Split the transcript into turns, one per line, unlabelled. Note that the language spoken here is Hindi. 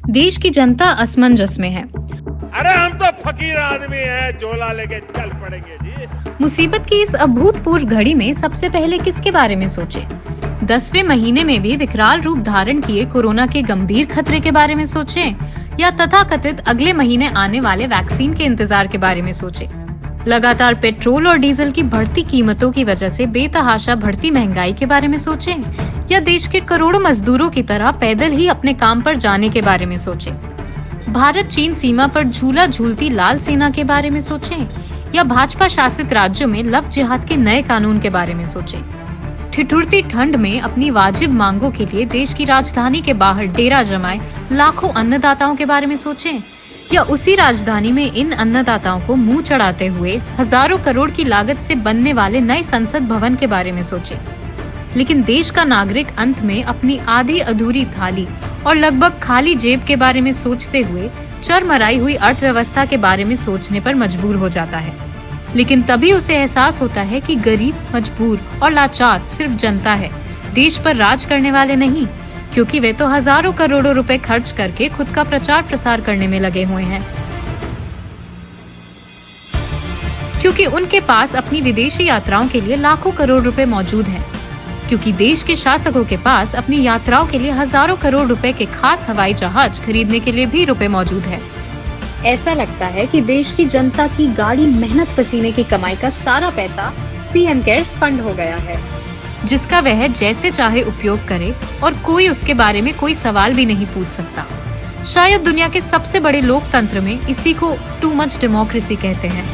देश की जनता असमंजस में है।
अरे हम तो फकीर आदमी हैं, झोला लेके चल पड़ेंगे जी।
मुसीबत की इस अभूतपूर्व घड़ी में सबसे पहले किसके बारे में सोचे? 10वें महीने में भी विकराल रूप धारण किए कोरोना के गंभीर खतरे के बारे में सोचे, या तथाकथित अगले महीने आने वाले वैक्सीन के इंतजार के बारे में सोचे? लगातार पेट्रोल और डीजल की बढ़ती कीमतों की वजह से बेतहाशा बढ़ती महंगाई के बारे में सोचे, या देश के करोड़ों मजदूरों की तरह पैदल ही अपने काम पर जाने के बारे में सोचे? भारत चीन सीमा पर झूला झूलती लाल सेना के बारे में सोचें, या भाजपा शासित राज्यों में लव जिहाद के नए कानून के बारे में सोचें? ठिठुरती ठंड में अपनी वाजिब मांगों के लिए देश की राजधानी के बाहर डेरा जमाए लाखों अन्नदाताओं के बारे में सोचें, या उसी राजधानी में इन अन्नदाताओं को मुंह चढ़ाते हुए हजारों करोड़ की लागत से बनने वाले नए संसद भवन के बारे में सोचें? लेकिन देश का नागरिक अंत में अपनी आधी अधूरी थाली और लगभग खाली जेब के बारे में सोचते हुए चरमराई हुई अर्थव्यवस्था के बारे में सोचने पर मजबूर हो जाता है। लेकिन तभी उसे एहसास होता है कि गरीब, मजबूर और लाचार सिर्फ जनता है, देश पर राज करने वाले नहीं, क्योंकि वे तो हजारों करोड़ों रुपए खर्च करके खुद का प्रचार प्रसार करने में लगे हुए हैं, क्योंकि उनके पास अपनी विदेशी यात्राओं के लिए लाखों करोड़ रुपए मौजूद हैं, क्योंकि देश के शासकों के पास अपनी यात्राओं के लिए हजारों करोड़ रुपए के खास हवाई जहाज खरीदने के लिए भी रुपए मौजूद है। ऐसा लगता है कि देश की जनता की गाढ़ी मेहनत पसीने की कमाई का सारा पैसा पीएम केयर्स फंड हो गया है, जिसका वह जैसे चाहे उपयोग करे और कोई उसके बारे में कोई सवाल भी नहीं पूछ सकता। शायद दुनिया के सबसे बड़े लोकतंत्र में इसी को टू मच डेमोक्रेसी कहते हैं।